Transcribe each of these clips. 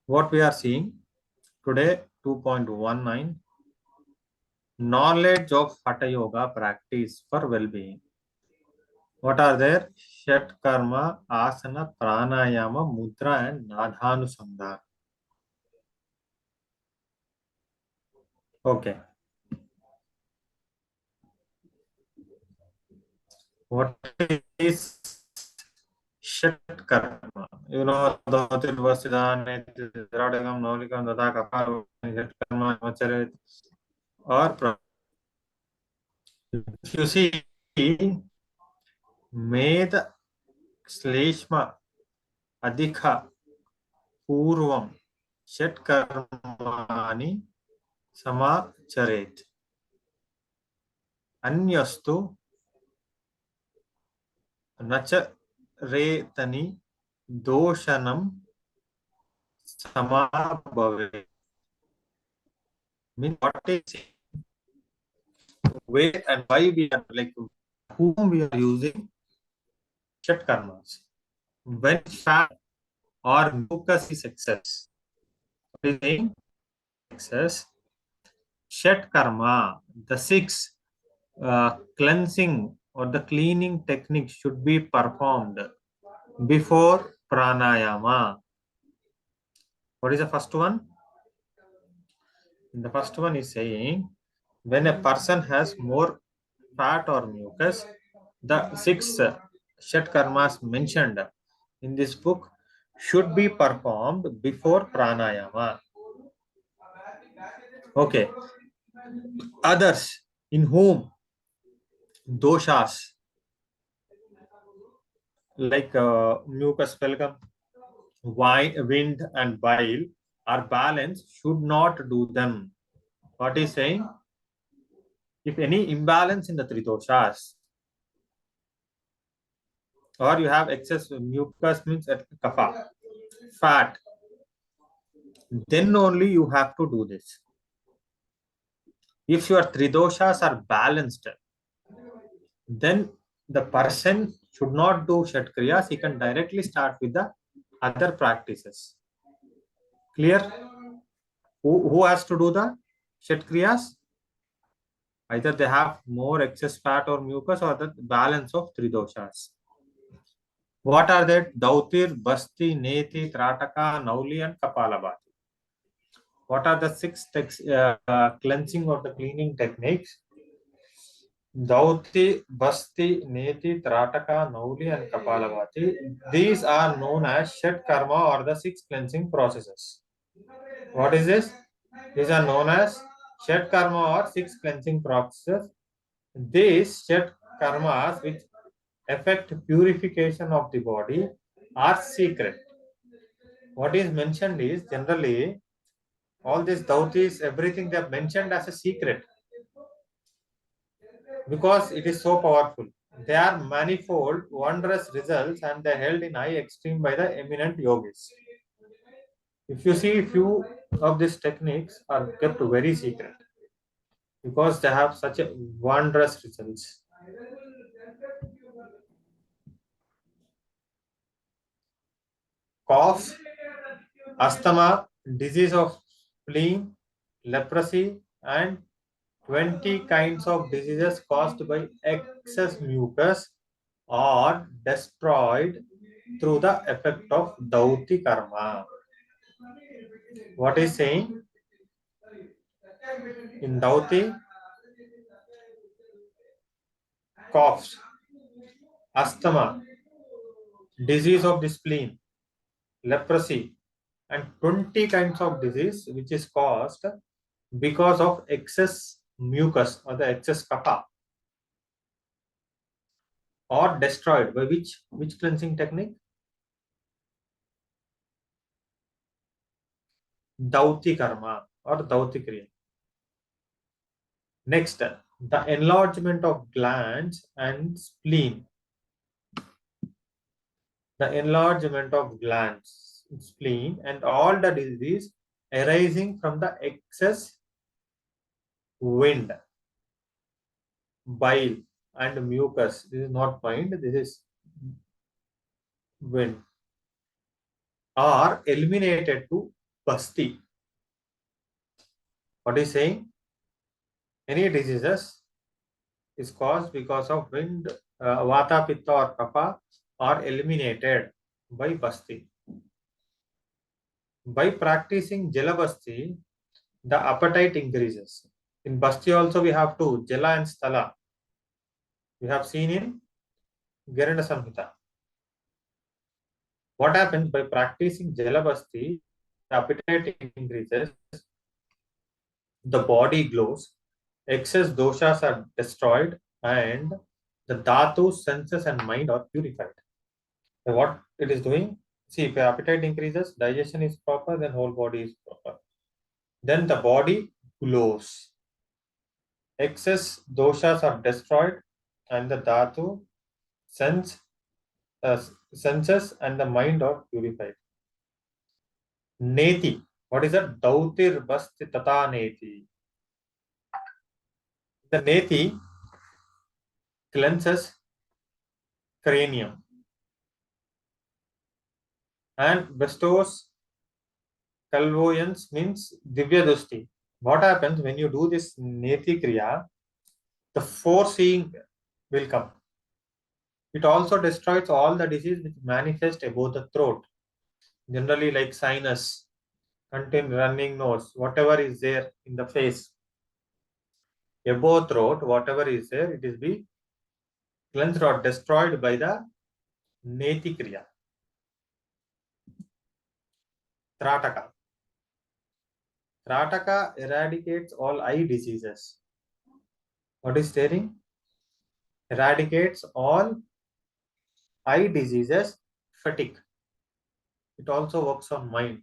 What we are seeing today, 2.19, knowledge of Hatha Yoga practice for well-being. What are there? Shatkarma, Asana, Pranayama, Mudra, and Nadhanusandhana. Okay. What is Shatkarma? You know, Dhotir Vasidhan, Radagam, Nolikam, Dada Kapar, Shatkarma, Macharit, or if you see, Med Shleshma Adhika Purvam Shatkarmani Samacharet. Anyastu Nacharetani Doshanam Samabhave. Means what is where and why we are like whom we are using Shat karmas. When fat or mucus is excess, what is saying excess? Shat karma, the six cleansing or the cleaning technique should be performed before pranayama. What is the first one? The first one is saying when a person has more fat or mucus, the six shat karmas mentioned in this book should be performed before pranayama. Okay. Others in whom doshas like mucus velgum, wind, and bile are balanced should not do them. What is saying? If any imbalance in the three doshas or you have excess mucus means kapha, fat, then only you have to do this. If your three doshas are balanced, then the person should not do Shat Kriyas. He can directly start with the other practices. Clear? Who has to do the Shat Kriyas? Either they have more excess fat or mucus or the balance of three doshas. What are they? Dautir, Basti, Neti, Trataka, Nauli, and Kapalabhati. What are the six cleansing or the cleaning techniques? Dauti, Basti, Neti, Trataka, Nauli, and Kapalabhati. These are known as Shat Karma or the six cleansing processes. What is this? These are known as Shat Karma or six cleansing processes. These Shat Karmas, which affect purification of the body, are secret. What is mentioned is generally all these dautis, everything they have mentioned as a secret because it is so powerful. They are manifold, wondrous results, and they are held in high esteem by the eminent yogis. If you see, few of these techniques are kept very secret because they have such a wondrous results. Cough, asthma, disease of spleen, leprosy, and 20 kinds of diseases caused by excess mucus are destroyed through the effect of Dauti karma. What is saying? In Dauti, coughs, asthma, disease of the spleen, leprosy, and 20 kinds of disease which is caused because of excess mucus or the excess kapha or destroyed by which cleansing technique? Dauti karma or Dauti kriya. Next, the enlargement of glands and spleen. The enlargement of glands, spleen, and all the disease arising from the excess wind, bile, and mucus. This is not mind, this is wind. Are eliminated to Basti. What is saying? Any diseases is caused because of wind, vata, pitta or kapha are eliminated by Basti. By practicing Jalabasti, the appetite increases. In Basti also we have two, Jala and Sthala. We have seen in Garanda Samhita. What happens by practicing Jalabasti, the appetite increases, the body glows, excess doshas are destroyed, and the dhatu, senses, and mind are purified. So what it is doing? See, if your appetite increases, digestion is proper, then whole body is proper. Then the body glows. Excess doshas are destroyed, and the dhatu, sense, uh, senses, and the mind are purified. Neti. What is that? Dautir basti tata neti. The neti cleanses cranium and bestows clairvoyance, means divya dusti. What happens when you do this neti kriya? The foreseeing will come. It also destroys all the disease which manifest above the throat, generally like sinus, contain running nose, whatever is there in the face, above throat, whatever is there, it is be cleansed or destroyed by the neti kriya. Trataka. Trataka eradicates all eye diseases. What is staring? Eradicates all eye diseases, fatigue. It also works on mind.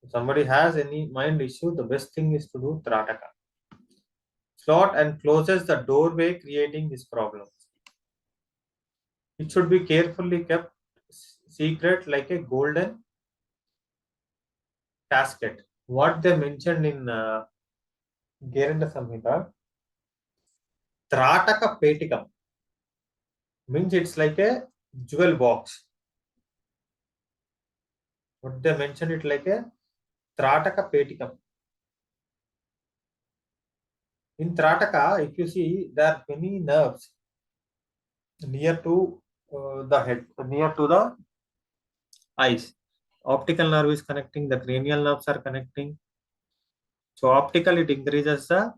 If somebody has any mind issue, the best thing is to do Trataka. Slot and closes the doorway, creating this problem. It should be carefully kept secret like a golden casket. What they mentioned in Geranda Samhita, Trataka Petikam means it's like a jewel box. What they mentioned it like a Trataka Petikam. In Trataka, if you see, there are many nerves near to the head, near to the eyes. Optical nerve is connecting, the cranial nerves are connecting. So optical, it increases the,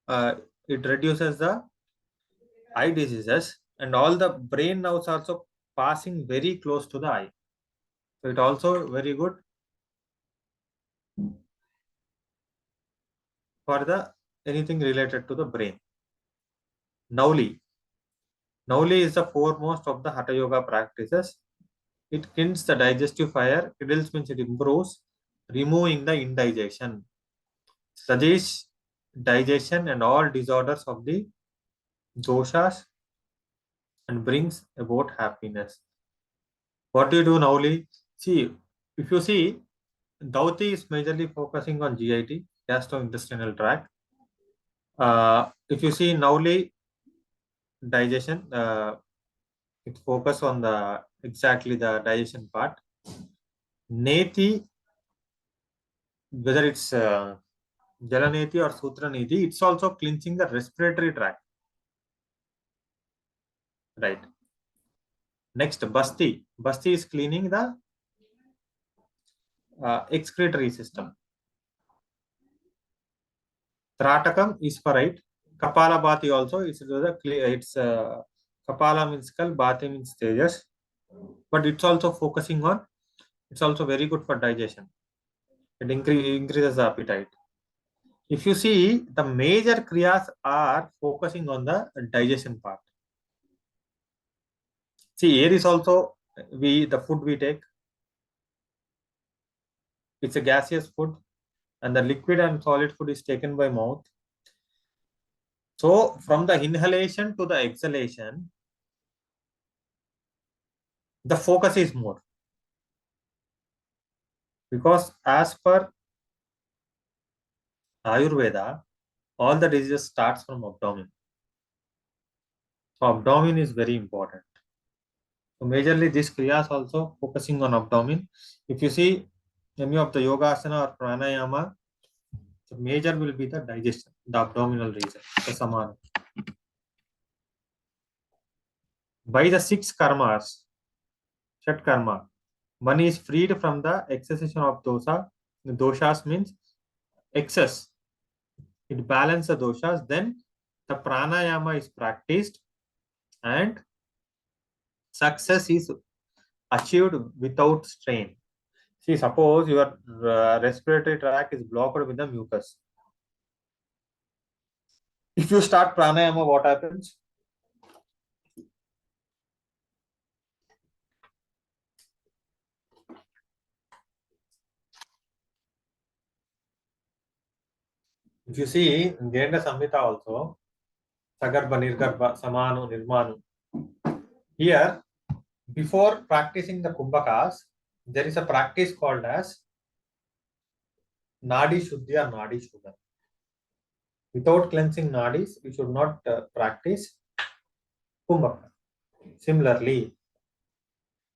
uh, it reduces the eye diseases, and all the brain nerves also passing very close to the eye. So it also very good for the anything related to the brain. Nauli. Nauli is the foremost of the Hatha Yoga practices. It kindles the digestive fire. Kindles means it improves, removing the indigestion, suggests digestion and all disorders of the doshas, and brings about happiness. What do you do Nauli? See, if you see, Dauti is majorly focusing on GIT, gastrointestinal tract. If you see Nauli digestion, it focus on the exactly the digestion part. Neti, whether it's Jalaneti or Sutra Neti, it's also cleansing the respiratory tract. Right. Next, Basti. Basti is cleaning the excretory system. Tratakam is for right. Kapala Bhati also is the it's Kapala means skull, Bhati means stages, but it's also focusing on. It's also very good for digestion. It increases the appetite. If you see, the major kriyas are focusing on the digestion part. See, air is also the food we take. It's a gaseous food, and the liquid and solid food is taken by mouth. So from the inhalation to the exhalation, the focus is more, because as per Ayurveda, all the diseases starts from abdomen. So abdomen is very important. So majorly this kriyas also focusing on abdomen. If you see, any of the yoga asana or pranayama, the major will be the digestion, the abdominal region, the samana. By the 6 karmas, Shatkarma, one is freed from the excession of dosa. Doshas means excess. It balances the doshas. Then the pranayama is practiced and success is achieved without strain. See, suppose your respiratory tract is blocked with the mucus. If you start pranayama, what happens? If you see in Genda Samhita also, Sagarbha, Nirgarbha, Samanu, Nirmanu. Here, before practicing the Kumbhakas, there is a practice called as Nadi Shuddhi or Nadi Shuddha. Without cleansing nadis, we should not practice Kumbhaka. Similarly,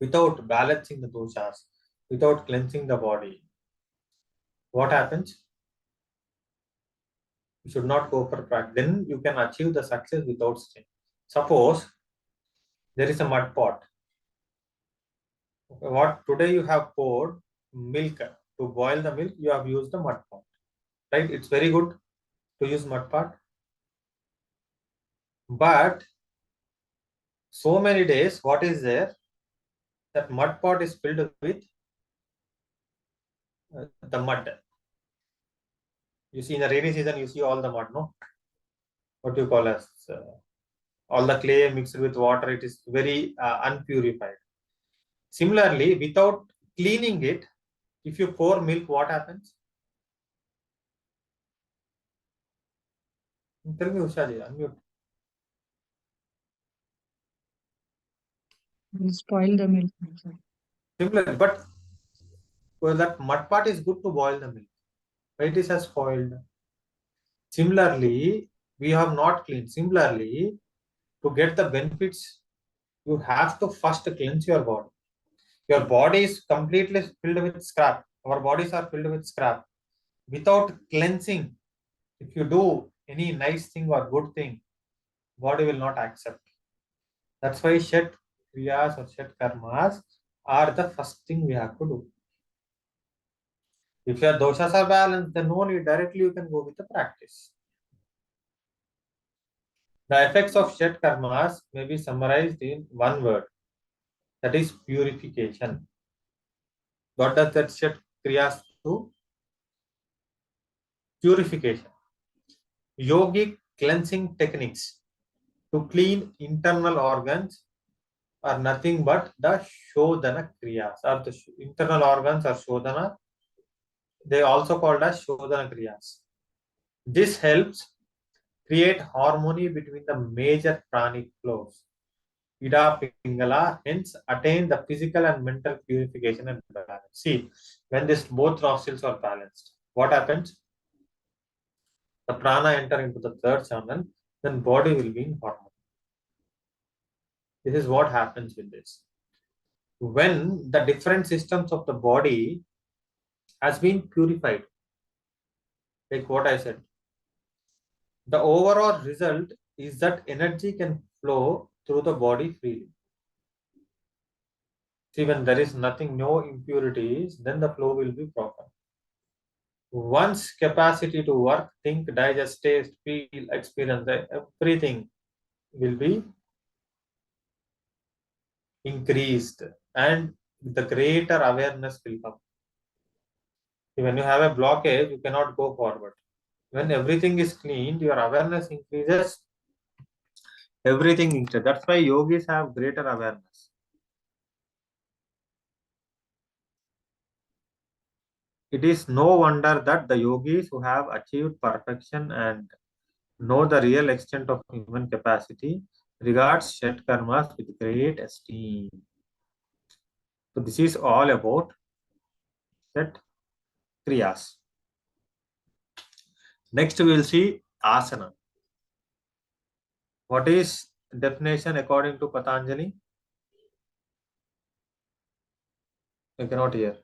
without balancing the doshas, without cleansing the body, what happens? You should not go for practice. Then you can achieve the success without strain. Suppose there is a mud pot. What today you have poured milk to boil the milk, you have used the mud pot. Right? It's very good to use mud pot. But so many days, what is there? That mud pot is filled with the mud. You see in the rainy season, you see all the mud, no? What you call as all the clay mixed with water, it is very unpurified. Similarly, without cleaning it, if you pour milk, what happens? Tell me, Usha ji, unmute. You spoil the milk. Similarly, but well, that mud part is good to boil the milk. Why it is has spoiled? Similarly, we have not cleaned. Similarly, to get the benefits, you have to first cleanse your body. Your body is completely filled with scrap. Our bodies are filled with scrap. Without cleansing, if you do any nice thing or good thing, body will not accept. That's why Shat Kriyas or Shat Karmas are the first thing we have to do. If your doshas are balanced, then no need, directly you can go with the practice. The effects of Shat Karmas may be summarized in one word, that is purification. What does that Shat Kriyas do? Purification. Yogic cleansing techniques to clean internal organs are nothing but the Shodhana Kriyas, or the internal organs are Shodhana. They also called as Shodhana Kriyas. This helps create harmony between the major pranic flows. Ida Pingala, hence attain the physical and mental purification and balance. See, when this both nostrils are balanced, what happens? The prana enter into the third channel, then body will be in harmony. This is what happens with this. When the different systems of the body has been purified, like what I said, the overall result is that energy can flow through the body freely. See, when there is nothing, no impurities, then the flow will be proper. One's capacity to work, think, digest, taste, feel, experience, everything will be increased, and the greater awareness will come. When you have a blockage, you cannot go forward. When everything is cleaned, your awareness increases, everything increases. That's why yogis have greater awareness. It is no wonder that the yogis who have achieved perfection and know the real extent of human capacity regards Shat Karmas with great esteem. So this is all about Shat Kriyas. Next we will see Asana. What is definition according to Patanjali? I cannot hear.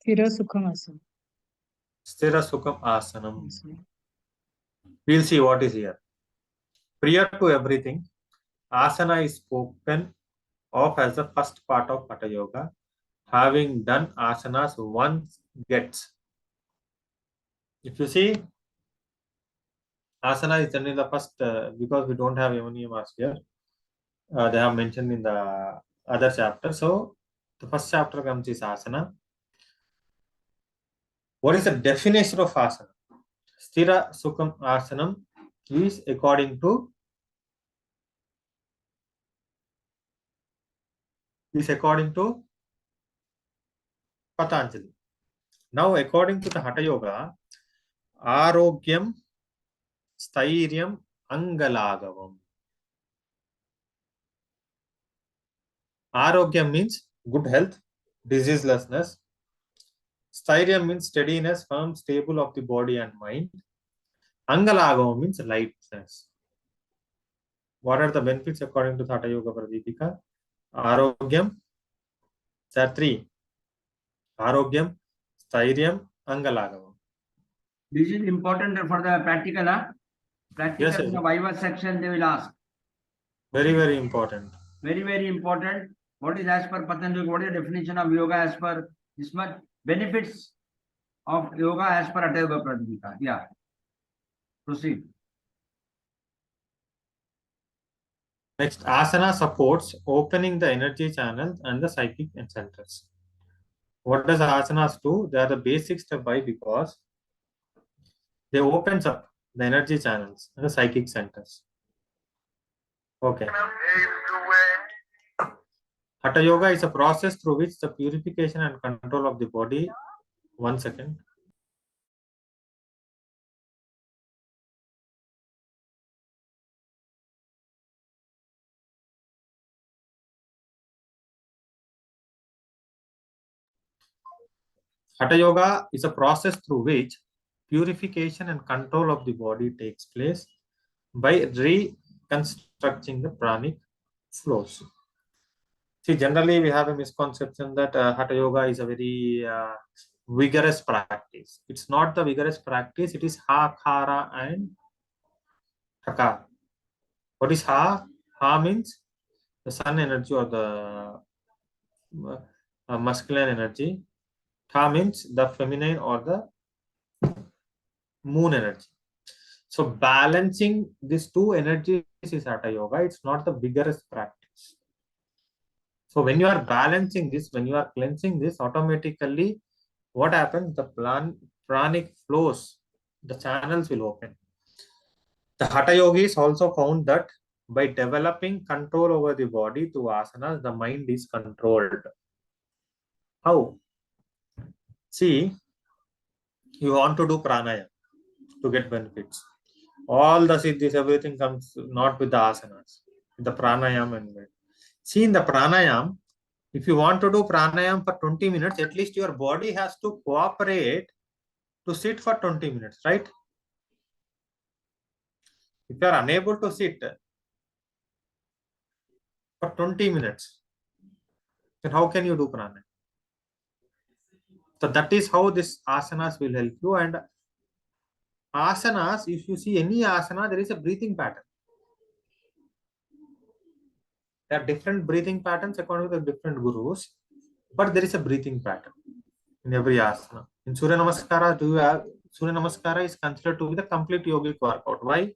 Sthira Sukham Asana. Sthira Sukham Asanam. We'll see what is here. Prior to everything, asana is spoken of as the first part of Hatha Yoga. Having done asanas, one gets. If you see, asana is generally the first, because we don't have Yamaniyamas here. They have mentioned in the other chapter. So, the first chapter comes is asana. What is the definition of asana? Sthira Sukham Asanam is according to Patanjali. Now, according to the Hatha Yoga, Arogyam, Stairyam, Angalagavam. Arogyam means good health, diseaselessness. Stairyam means steadiness, firm, stable of the body and mind. Angalagavam means lightness. What are the benefits according to Hatha Yoga Pradipika? Arogyam, there are three. Arogyam, Stairyam, Angalagavam. This is important for the practical, huh? Practical, Yes, in the Viva section they will ask. Very, very important. Very, very important. What is as per Patanjali? What is the definition of yoga as per this much benefits of yoga as per Hatha Yoga Pradipika? Yeah. Proceed. Next, asana supports opening the energy channels and the psychic centers. What does asanas do? They are the basic step. Why? Because they opens up the energy channels and the psychic centers. Okay. Hatha Yoga is a process through which the purification and control of the body. 1 second. Hatha Yoga is a process through which purification and control of the body takes place by reconstructing the pranic flows. See, generally we have a misconception that Hatha Yoga is a very vigorous practice. It's not the vigorous practice. It is Ha, Khara and Haka. What is Ha? Ha means the sun energy or the masculine energy. Tha means the feminine or the moon energy. So balancing these two energies is Hatha Yoga. It's not the vigorous practice. So when you are balancing this, when you are cleansing this, automatically what happens? The pranic flows, the channels will open. The Hatha Yogis also found that by developing control over the body through asanas, the mind is controlled. How? See, you want to do pranayama to get benefits. All the siddhis, everything comes not with the asanas, with the pranayama and way. See, in the pranayama, if you want to do pranayama for 20 minutes, at least your body has to cooperate to sit for 20 minutes, right? If you are unable to sit for 20 minutes, then how can you do pranayama? So that is how this asanas will help you. And asanas, if you see any asana, there is a breathing pattern. There are different breathing patterns according to the different gurus, but there is a breathing pattern in every asana. In Surya Namaskara, Surya Namaskara is considered to be the complete yogic workout. Why?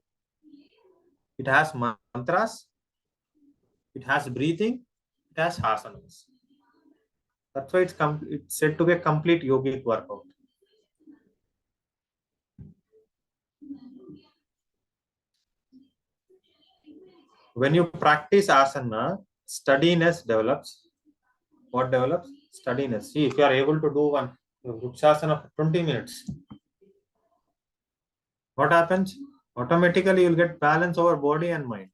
It has mantras, it has breathing, it has asanas. That's why it's said to be a complete yogic workout. When you practice asana, steadiness develops. What develops? Steadiness. See, if you are able to do one Vrikshasana for 20 minutes, what happens? Automatically, you will get balance over body and mind.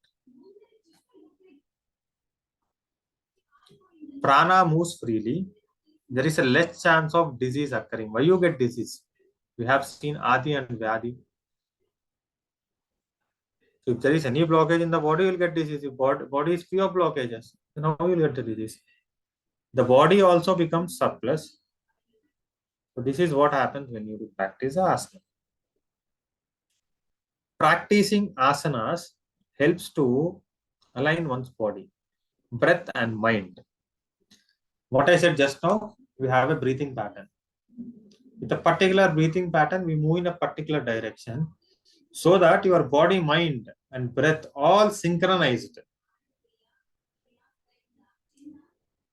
Prana moves freely. There is a less chance of disease occurring. Why you get disease? We have seen Adi and Vyadi. So if there is any blockage in the body, you will get disease. If body is free of blockages, then how you will get the disease? The body also becomes surplus. So this is what happens when you do practice asana. Practicing asanas helps to align one's body, breath, and mind. What I said just now, we have a breathing pattern. With a particular breathing pattern, we move in a particular direction so that your body, mind, and breath all synchronized.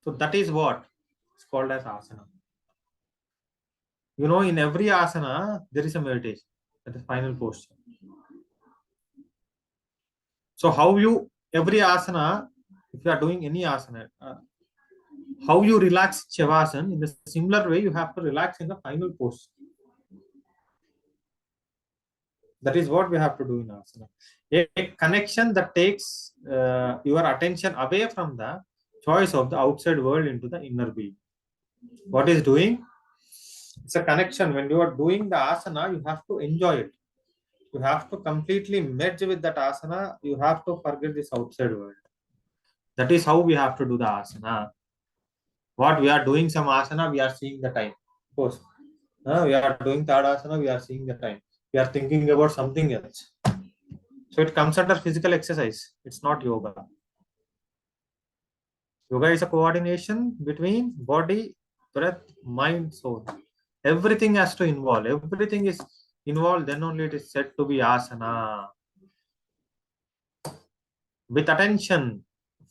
So that is what is called as asana. You know, in every asana, there is a meditation at the final posture. So how you, every asana, if you are doing any asana, how you relax Shavasana, in the similar way, you have to relax in the final posture. That is what we have to do in asana. A connection that takes your attention away from the choice of the outside world into the inner being. What is doing? It's a connection. When you are doing the asana, you have to enjoy it. You have to completely merge with that asana. You have to forget this outside world. That is how we have to do the asana. What we are doing some asana, we are seeing the time. Of course, we are doing third asana, we are seeing the time. We are thinking about something else. So it comes under physical exercise. It's not yoga. Yoga is a coordination between body, breath, mind, soul. Everything has to involve. Everything is involved, then only it is said to be asana. With attention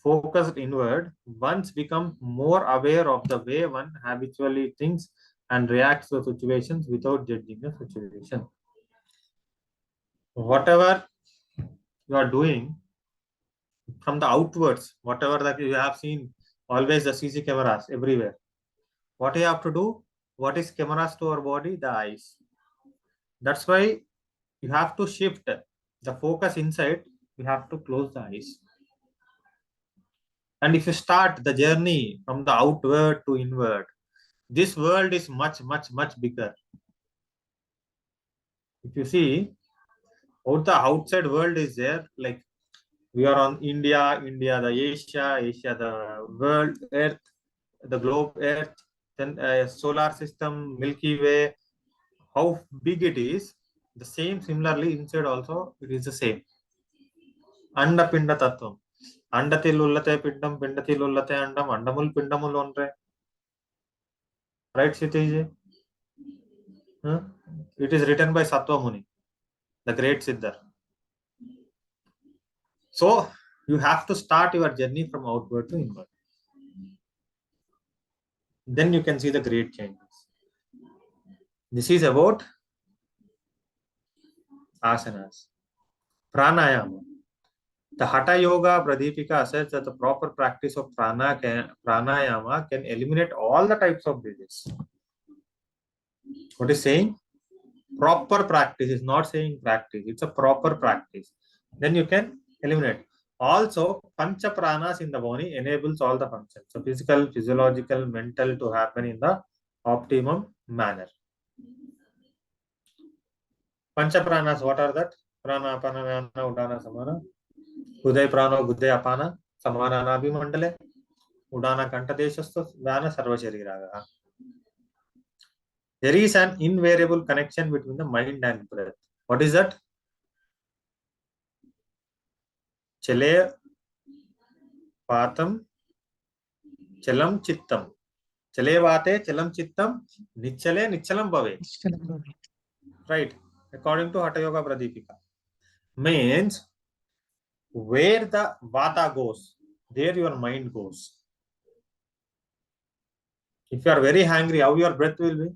focused inward, one's become more aware of the way one habitually thinks and reacts to situations without judging the situation. Whatever you are doing from the outwards, whatever that you have seen, always the CC cameras everywhere. What you have to do? What is cameras to our body? The eyes. That's why you have to shift the focus inside. You have to close the eyes. And if you start the journey from the outward to inward, this world is much, much, much bigger. If you see, out the outside world is there, like we are on India, the Asia, the world, Earth, the globe, Earth, then solar system, Milky Way, how big it is, the same similarly inside also, it is the same. Anda Pinda Tattvam. Andatil ullate pindam, pindatil ullate andam, andamul pindamul onre. Right, Sitiji? Huh? It is written by Sattva Muni, the great Siddhar. So you have to start your journey from outward to inward. Then you can see the great changes. This is about asanas. Pranayama. The Hatha Yoga Pradipika says that the proper practice of pranayama can eliminate all the types of disease. What is saying? Proper practice is not saying practice, it's a proper practice. Then you can eliminate. Also, pancha pranas in the body enables all the functions. So physical, physiological, mental to happen in the optimum manner. Pancha pranas, what are that? Prana, apana, vyana, udana, samana. Uday prano, buddhay, apana, samana, nabi mandale. Udana, kanta deshasto, vyana, sarva shariraga. There is an invariable connection between the mind and breath. What is that? Chale patam chalam chittam. Chale vate chalam chittam nichale nichalam bhave. Right. According to Hatha Yoga Pradipika. Means where the vata goes, there your mind goes. If you are very hungry, how your breath will be?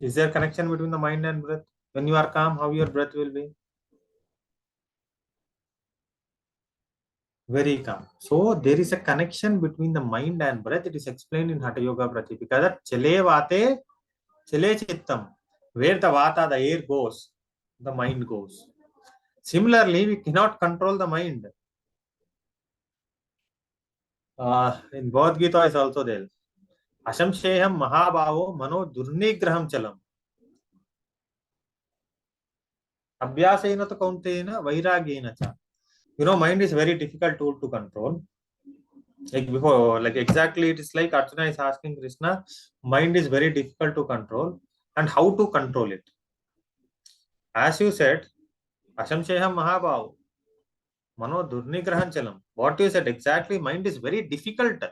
Is there connection between the mind and breath? When you are calm, how your breath will be? Very calm. So there is a connection between the mind and breath. It is explained in Hatha Yoga Pratipika that chale vate, chale chittam. Where the vata, the air goes, the mind goes. Similarly, we cannot control the mind. In Bhagavad Gita is also there. Ashamsheham mahabhavo mano durnigraham chalam. Abhyasena to kauntena vairagyena cha. You know, mind is very difficult tool to control. Like before, like exactly, it is like Arjuna is asking Krishna, mind is very difficult to control, and how to control it. As you said, Asamsheham Mahabhav, Mano Durnigrahanchalam. What you said exactly, mind is very difficult.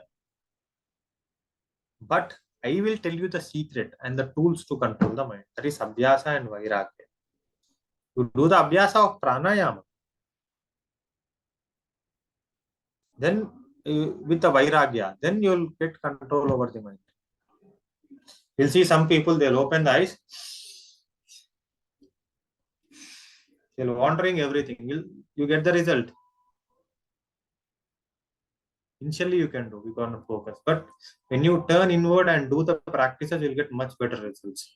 But I will tell you the secret and the tools to control the mind. That is Abhyasa and Vairagya. You do the Abhyasa of Pranayama. Then with the Vairagya, then you'll get control over the mind. You'll see some people, they'll open the eyes, they'll wandering everything. You get the result. Initially you can do, you can focus. But when you turn inward and do the practices, you'll get much better results.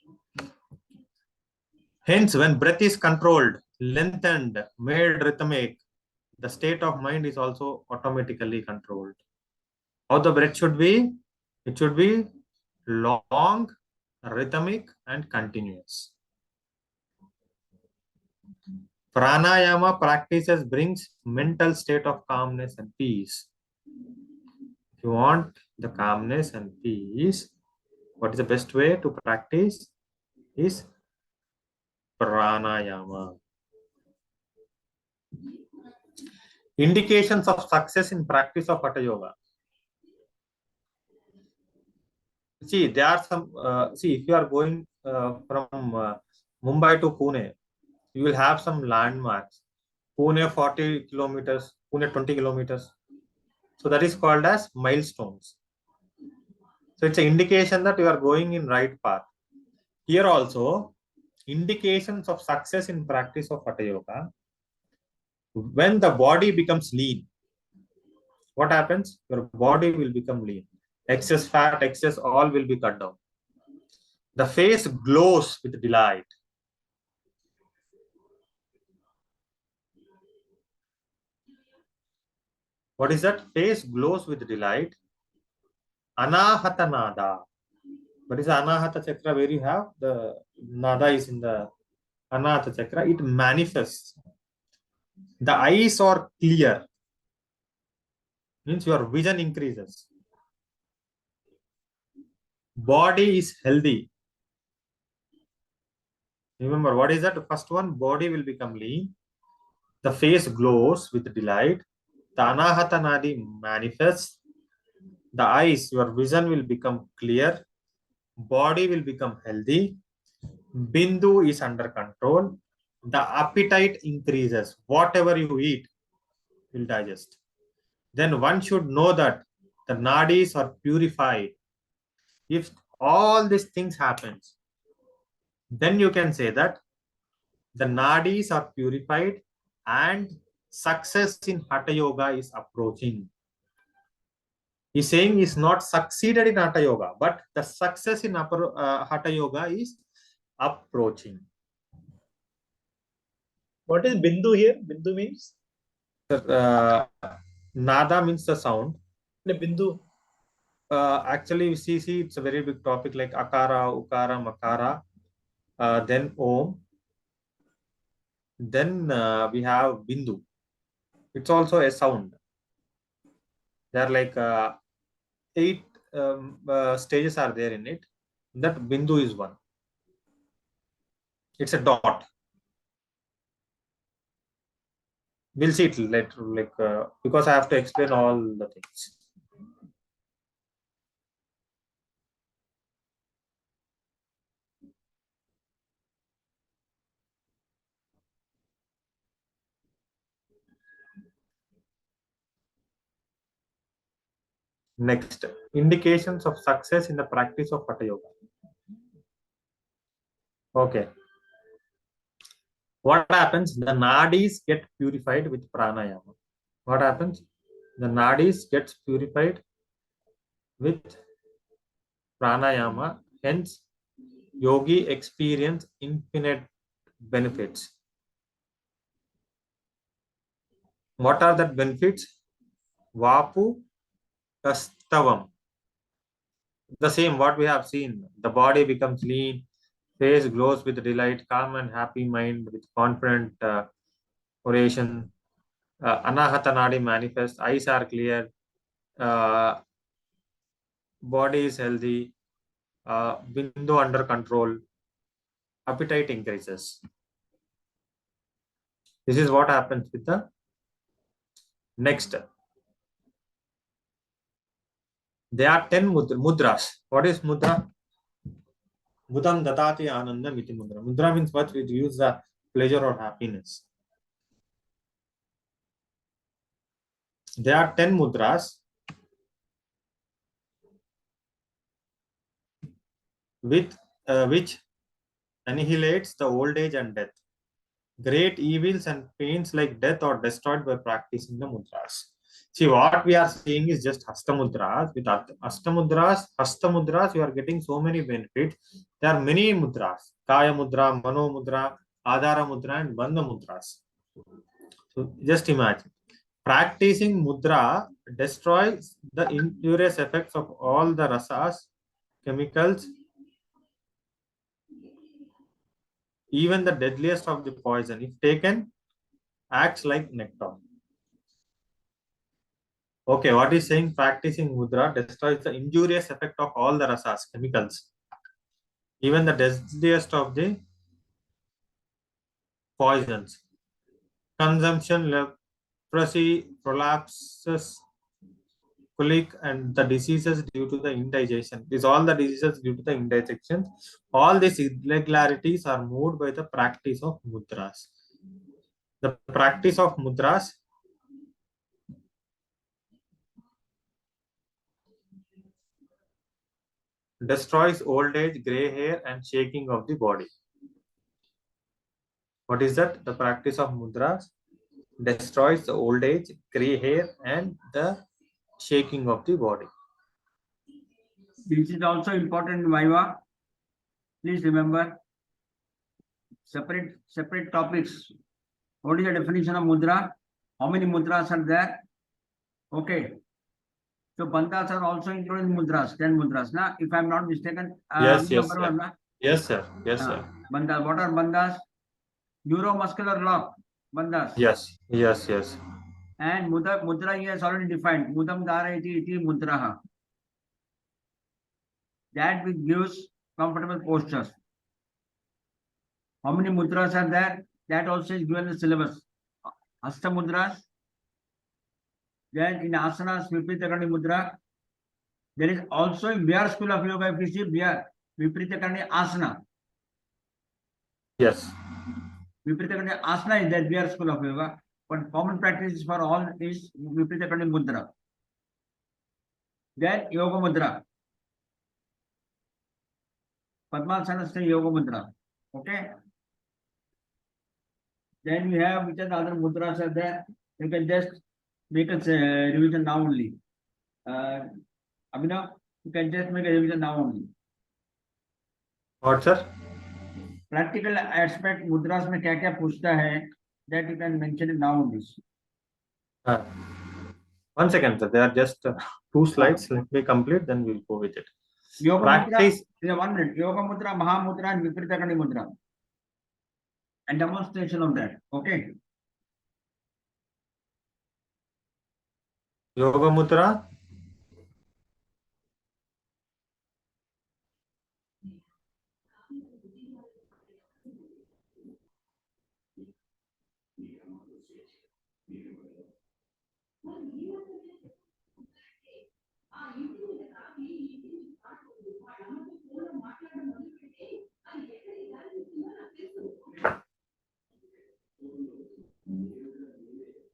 Hence, when breath is controlled, lengthened, made rhythmic, the state of mind is also automatically controlled. How the breath should be? It should be long, rhythmic, and continuous. Pranayama practices brings mental state of calmness and peace. If you want the calmness and peace, what is the best way to practice is pranayama. Indications of success in practice of Hatha Yoga. See, there are some, see, if you are going from Mumbai to Pune, you will have some landmarks. Pune 40 kilometers, Pune 20 kilometers. So that is called as milestones. So it's an indication that you are going in right path. Here also, indications of success in practice of Hatha Yoga. When the body becomes lean, what happens? Your body will become lean. Excess fat, excess all will be cut down. The face glows with delight. What is that? Face glows with delight. Anahata nada. What is the anahata chakra? Where you have the nada is in the anahata chakra. It manifests. The eyes are clear. Means your vision increases. Body is healthy. Remember, what is that? The first one, body will become lean. The face glows with delight. The anahata nadi manifests. The eyes, your vision will become clear. Body will become healthy. Bindu is under control. The appetite increases. Whatever you eat will digest. Then one should know that the nadis are purified. If all these things happens, then you can say that the nadis are purified and success in Hatha Yoga is approaching. He's saying he's not succeeded in Hatha Yoga, but the success in Hatha Yoga is approaching. What is Bindu here? Bindu means? Nada means the sound. The Bindu. Actually, you see, it's a very big topic like Akara, Ukara, Makara, then Om. Then we have Bindu. It's also a sound. There are like 8 stages are there in it. That Bindu is one. It's a dot. We'll see it later, like because I have to explain all the things. Next, indications of success in the practice of Hatha Yoga. Okay. What happens? The nadis get purified with pranayama. What happens? The nadis gets purified with pranayama. Hence, yogi experience infinite benefits. What are the benefits? Vapu Kastavam. The same what we have seen. The body becomes lean, face glows with delight, calm and happy mind with confident oration. Anahata nadi manifests, eyes are clear, body is healthy, bindu under control, appetite increases. This is what happens with the next. There are 10 mudras. What is mudra? Mudam dadati anandam iti mudra. Mudra means what? We use the pleasure or happiness. There are 10 mudras with which annihilates the old age and death. Great evils and pains like death are destroyed by practicing the mudras. See, what we are seeing is just hastamudras. With hastamudras, you are getting so many benefits. There are many mudras: kaya mudra, mano mudra, adhara mudra, and bandha mudras. So just imagine, practicing mudra destroys the injurious effects of all the rasas, chemicals, even the deadliest of the poison, if taken, acts like nectar. Okay, what is saying? Practicing mudra destroys the injurious effect of all the rasas, chemicals, even the deadliest of the poisons. Consumption, leprosy, prolapses, colic, and the diseases due to the indigestion. These all the diseases due to the indigestion. All these irregularities are moved by the practice of mudras. The practice of mudras destroys old age, gray hair, and shaking of the body. What is that? The practice of mudras destroys the old age, gray hair, and the shaking of the body. This is also important, Viva. Please remember, separate topics. What is the definition of mudra? How many mudras are there? Okay. So bandhas are also included in mudras, 10 mudras. Now, if I'm not mistaken, Yes, sir. Yes, sir. Bandhas. What are bandhas? Neuromuscular lock. Bandhas. Yes. And mudra he has already defined. Mudam dharayati iti mudraha. That which gives comfortable postures. How many mudras are there? That also is given in the syllabus. Hasta mudras. Then in asanas, vipritakarni mudra. There is also in Bihar School of Yoga, if you see Bihar, vipritakarni asana. Yes. Vipritakarni asana is there, Bihar School of Yoga. But common practice for all is vipritakarni mudra. Then yoga mudra. Padmasana say yoga mudra. Okay. Then we have which are the other mudras are there. You can just make a revision now only. Abhinav, you can just make a revision now only. What, sir? Practical aspect mudras में क्या क्या पूछता है? That you can mention it now only. 1 second, sir. There are just 2 slides. Let me complete, then we'll go with it. Yoga Practice. mudra. 1 minute. Yoga mudra, Mahamudra, and Vipritakarni mudra. And demonstration of that. Okay. Yoga mudra.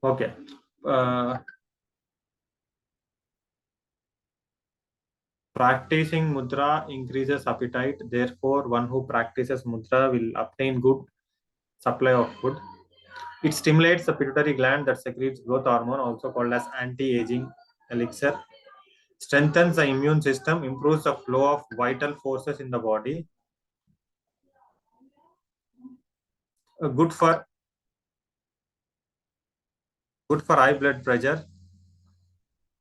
Okay. Practicing mudra increases appetite. Therefore, one who practices mudra will obtain good supply of food. It stimulates the pituitary gland that secretes growth hormone, also called as anti-aging elixir. Strengthens the immune system, improves the flow of vital forces in the body. Good for high blood pressure.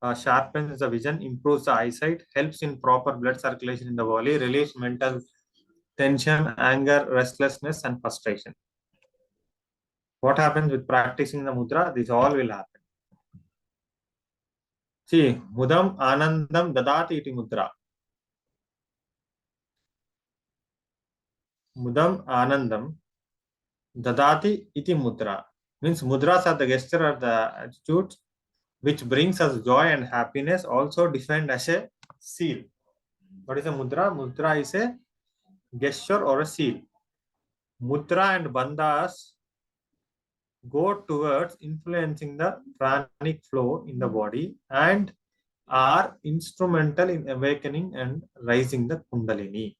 Sharpens the vision, improves the eyesight, helps in proper blood circulation in the body, relieves mental tension, anger, restlessness, and frustration. What happens with practicing the mudra? This all will happen. See, Mudam Anandam Dadati iti mudra. Mudam Anandam Dadati iti mudra. Means mudras are the gesture or the attitudes which brings us joy and happiness, also defined as a seal. What is a mudra? Mudra is a gesture or a seal. Mudra and bandhas go towards influencing the pranic flow in the body and are instrumental in awakening and raising the kundalini.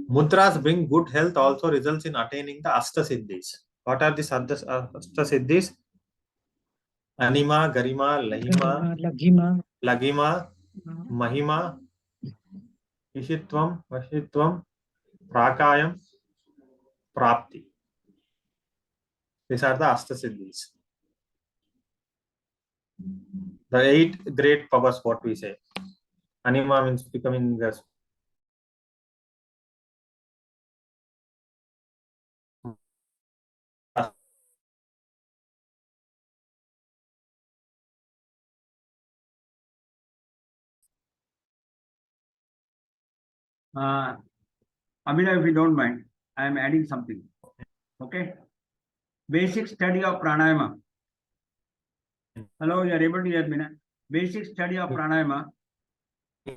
Mudras bring good health, also results in attaining the Astasiddhis. What are these Astasiddhis? Anima, Garima, Lahima, Lagima, Mahima, Ishitvam, Vashitvam, Prakayam, Prapti. These are the Astasiddhis. The 8 great powers, what we say. Anima means becoming the Abhinav, if you don't mind, I am adding something. Okay. Basic study of pranayama. Hello, you are able to hear me now? Basic study of pranayama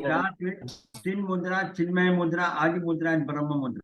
starts with Chin Mudra, Chinmay Mudra, Adi Mudra, and Brahma Mudra.